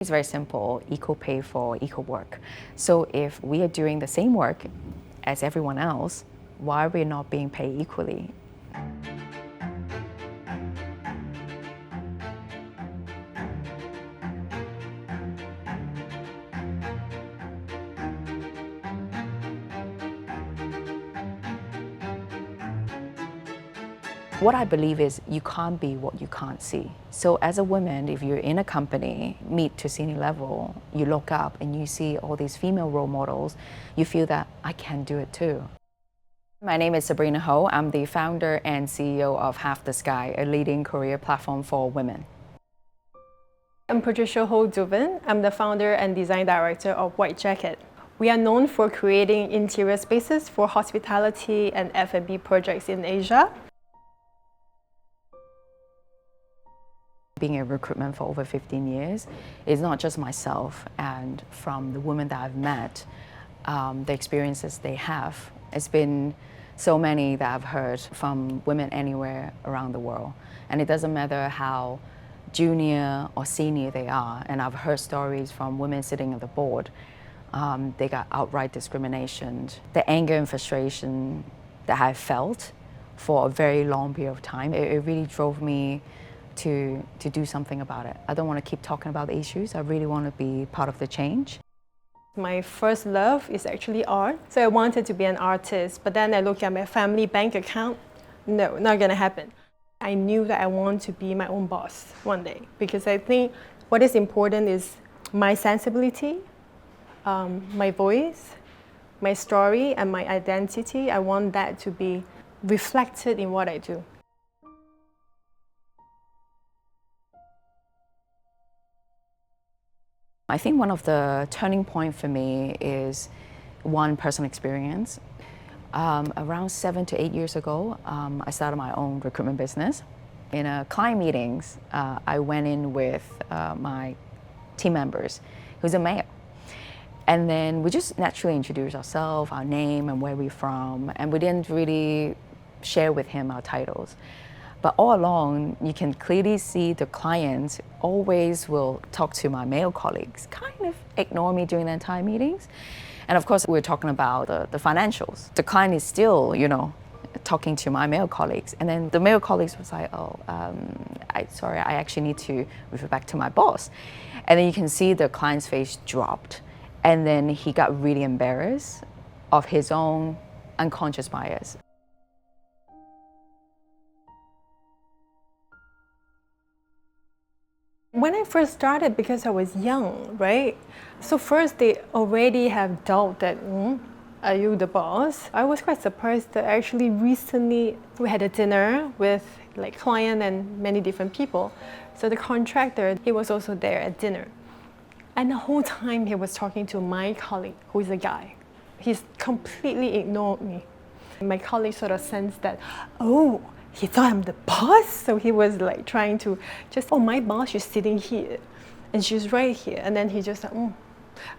It's very simple, equal pay for equal work. So if we are doing the same work as everyone else, why are we not being paid equally? What I believe is you can't be what you can't see. So as a woman, if you're in a company, mid to senior level, you look up and you see all these female role models, you feel that I can do it too. My name is Sabrina Ho. I'm the founder and CEO of Half the Sky, a leading career platform for women. I'm Patricia Ho Douven. I'm the founder and design director of White Jacket. We are known for creating interior spaces for hospitality and F&B projects in Asia. Being in recruitment for over 15 years, it's not just myself and from the women that I've met, the experiences they have. It's been so many that I've heard from women anywhere around the world. And it doesn't matter how junior or senior they are. And I've heard stories from women sitting on the board. They got outright discrimination. The anger and frustration that I felt for a very long period of time, it really drove me to do something about it. I don't want to keep talking about the issues. I really want to be part of the change. My first love is actually art. So I wanted to be an artist, but then I looked at my family bank account. No, not gonna happen. I knew that I want to be my own boss one day, because I think what is important is my sensibility, my voice, my story, and my identity. I want that to be reflected in what I do. I think one of the turning point for me is one personal experience. Around 7 to 8 years ago, I started my own recruitment business. In client meetings, I went in with my team members, who's a male. And then we just naturally introduced ourselves, our name and where we're from, and we didn't really share with him our titles. But all along, you can clearly see the client always will talk to my male colleagues, kind of ignore me during the entire meetings. And of course, we're talking about the financials. The client is still, talking to my male colleagues. And then the male colleagues was like, sorry, I actually need to refer back to my boss. And then you can see the client's face dropped. And then he got really embarrassed of his own unconscious bias. When I first started, because I was young, right? So first they already have doubt that, are you the boss? I was quite surprised that actually recently we had a dinner with client and many different people. So the contractor, he was also there at dinner. And the whole time he was talking to my colleague, who is a guy. He's completely ignored me. My colleague sort of sensed that, oh, he thought I'm the boss, so he was trying to my boss is sitting here, and she's right here. And then he just said,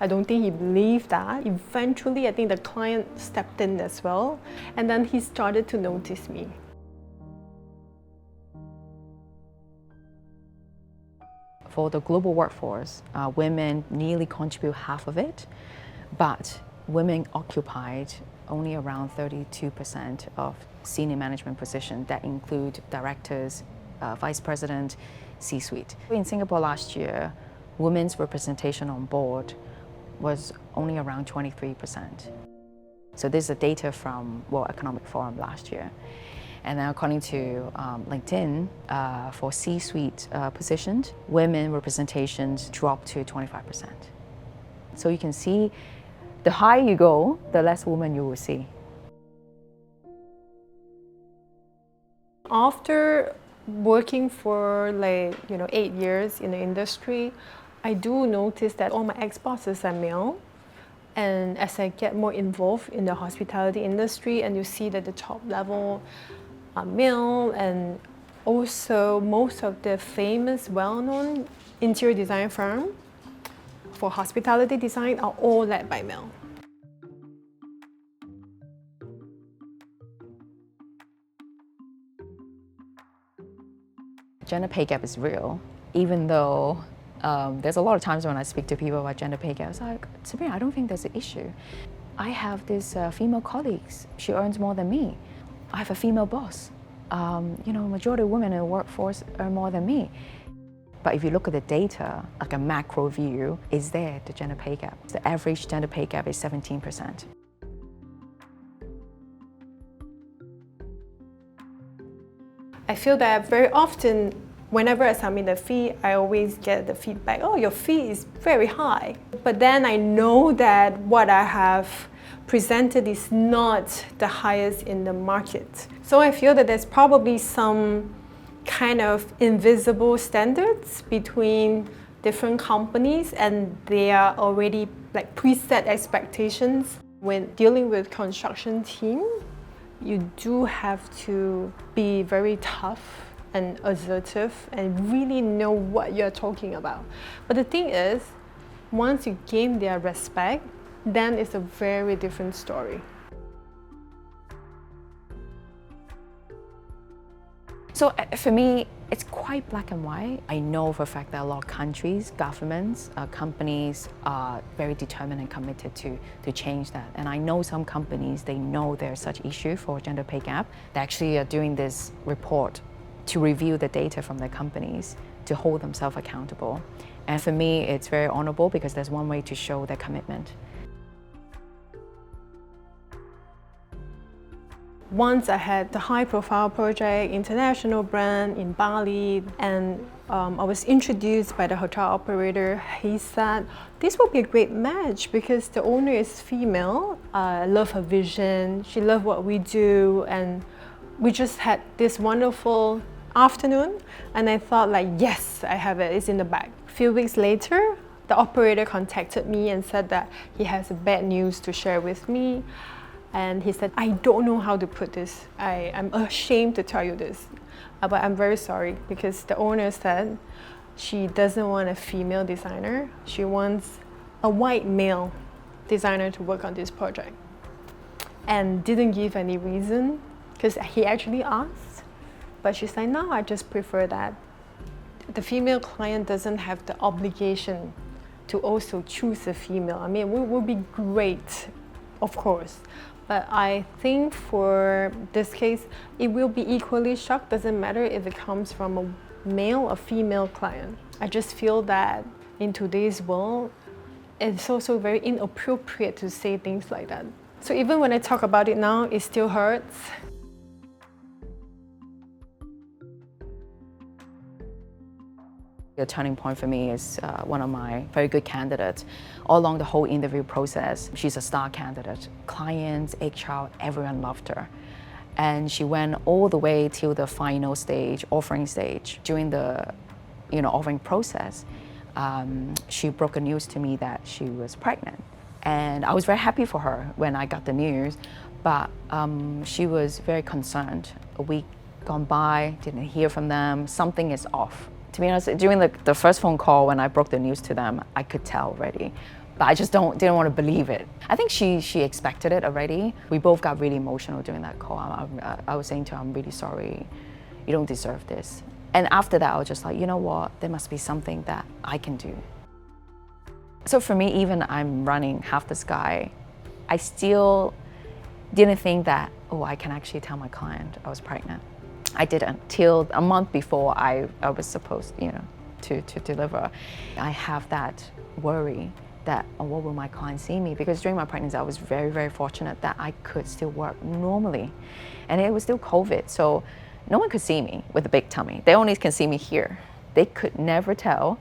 I don't think he believed that. Eventually, I think the client stepped in as well, and then he started to notice me. For the global workforce, women nearly contribute half of it, but women occupied only around 32% of senior management positions that include directors, vice president, C-suite. In Singapore last year, women's representation on board was only around 23%. So this is data from World Economic Forum last year. And then according to LinkedIn, for C-suite positions, women representations dropped to 25%. So you can see the higher you go, the less women you will see. After working for 8 years in the industry, I do notice that all my ex-bosses are male. And as I get more involved in the hospitality industry, and you see that the top level are male, and also most of the famous, well-known interior design firms for hospitality design are all led by male. Gender pay gap is real, even though There's a lot of times when I speak to people about gender pay gap, it's like, Sabrina, I don't think there's an issue. I have this female colleagues, she earns more than me. I have a female boss. Majority of women in the workforce earn more than me. But if you look at the data, like a macro view, is there the gender pay gap? The average gender pay gap is 17%. I feel that very often, whenever I submit a fee, I always get the feedback, oh, your fee is very high. But then I know that what I have presented is not the highest in the market. So I feel that there's probably some kind of invisible standards between different companies, and they are already like preset expectations. When dealing with construction team, you do have to be very tough and assertive and really know what you're talking about. But the thing is, once you gain their respect, then it's a very different story. So for me, it's quite black and white. I know for a fact that a lot of countries, governments, companies are very determined and committed to change that. And I know some companies, they know there's such issue for gender pay gap. They actually are doing this report to review the data from their companies to hold themselves accountable. And for me, it's very honorable because there's one way to show their commitment. Once I had the high-profile project, international brand in Bali, and I was introduced by the hotel operator. He said, this will be a great match because the owner is female. I love her vision. She loved what we do. And we just had this wonderful afternoon. And I thought like, yes, I have it. It's in the bag. A few weeks later, the operator contacted me and said that he has bad news to share with me. And he said, I don't know how to put this. I'm ashamed to tell you this, but I'm very sorry because the owner said she doesn't want a female designer. She wants a white male designer to work on this project. And didn't give any reason because he actually asked. But she said, no, I just prefer that. The female client doesn't have the obligation to also choose a female. I mean, it would be great, of course. But I think for this case, it will be equally shocked. Doesn't matter if it comes from a male or female client. I just feel that in today's world, it's also very inappropriate to say things like that. So even when I talk about it now, it still hurts. The turning point for me is one of my very good candidates. All along the whole interview process, she's a star candidate. Clients, HR, everyone loved her. And she went all the way till the final stage, offering stage. During the offering process, she broke the news to me that she was pregnant. And I was very happy for her when I got the news, but she was very concerned. A week gone by, didn't hear from them, something is off. To be honest, during the first phone call when I broke the news to them, I could tell already, but I just didn't want to believe it. I think she expected it already. We both got really emotional during that call. I was saying to her, I'm really sorry, you don't deserve this. And after that, I was just like, you know what, there must be something that I can do. So for me, even I'm running half the sky, I still didn't think that, oh, I can actually tell my client I was pregnant. I didn't till a month before I was supposed, to deliver. I have that worry that, oh, what will my client see me? Because during my pregnancy, I was very, very fortunate that I could still work normally. And it was still COVID, so no one could see me with a big tummy. They only can see me here. They could never tell.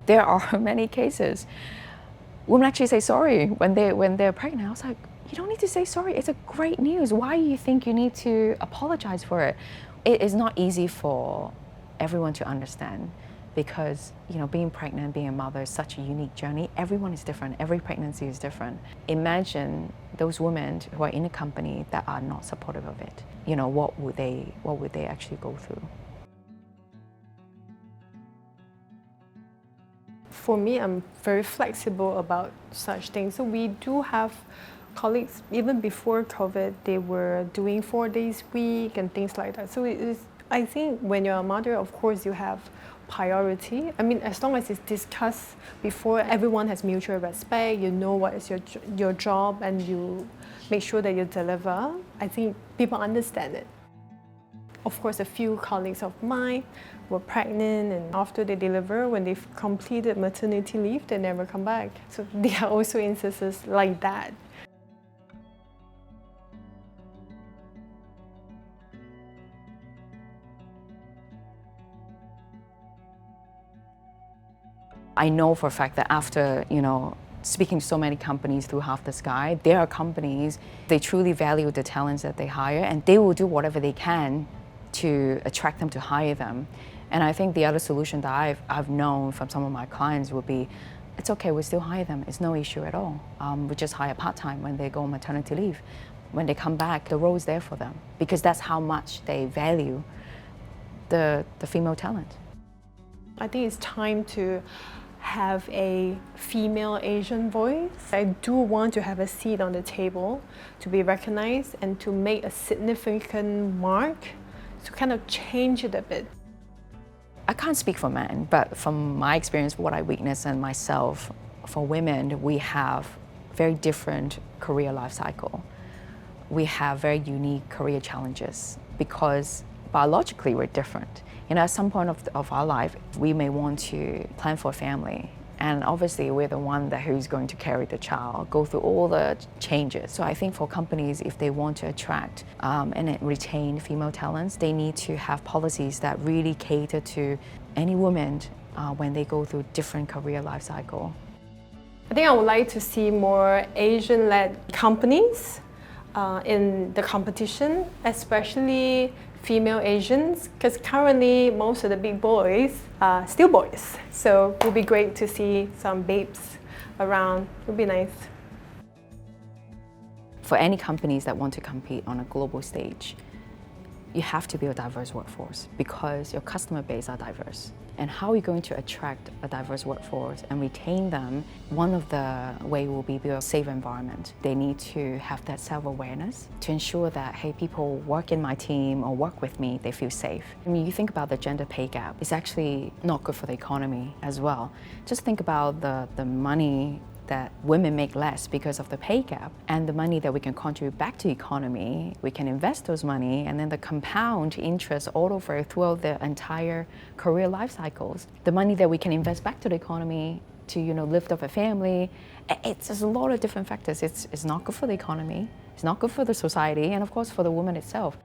There are many cases. Women actually say sorry when they're pregnant. I was like, you don't need to say sorry. It's a great news. Why do you think you need to apologize for it? It is not easy for everyone to understand because, being pregnant, being a mother is such a unique journey. Everyone is different. Every pregnancy is different. Imagine those women who are in a company that are not supportive of it. What would they actually go through? For me, I'm very flexible about such things. So we do have colleagues, even before COVID, they were doing 4 days a week and things like that. So I think when you're a mother, of course, you have priority. I mean, as long as it's discussed before, everyone has mutual respect, you know what is your job, and you make sure that you deliver, I think people understand it. Of course, a few colleagues of mine were pregnant, and after they deliver, when they've completed maternity leave, they never come back. So there are also instances like that. I know for a fact that after, speaking to so many companies through Half the Sky, there are companies, they truly value the talents that they hire, and they will do whatever they can to attract them to hire them. And I think the other solution that I've known from some of my clients would be, it's okay, we still hire them. It's no issue at all. We just hire part-time when they go on maternity leave. When they come back, the role is there for them, because that's how much they value the female talent. I think it's time to have a female Asian voice. I do want to have a seat on the table to be recognized and to make a significant mark, to kind of change it a bit. I can't speak for men, but from my experience, what I witness and myself, for women, we have very different career life cycle. We have very unique career challenges because biologically we're different. At some point of our life, we may want to plan for a family. And obviously, we're the one who's going to carry the child, go through all the changes. So I think for companies, if they want to attract and retain female talents, they need to have policies that really cater to any woman when they go through different career life cycle. I think I would like to see more Asian-led companies in the competition, especially female Asians, because currently most of the big boys are still boys. So it would be great to see some babes around. It would be nice. For any companies that want to compete on a global stage, you have to be a diverse workforce because your customer base are diverse. And how are you going to attract a diverse workforce and retain them? One of the ways will be build a safe environment. They need to have that self-awareness to ensure that, hey, people work in my team or work with me, they feel safe. I mean, you think about the gender pay gap, it's actually not good for the economy as well. Just think about the money that women make less because of the pay gap, and the money that we can contribute back to the economy, we can invest those money, and then the compound interest all over throughout the entire career life cycles. The money that we can invest back to the economy to lift up a family. There's a lot of different factors. It's not good for the economy, it's not good for the society, and of course for the woman itself.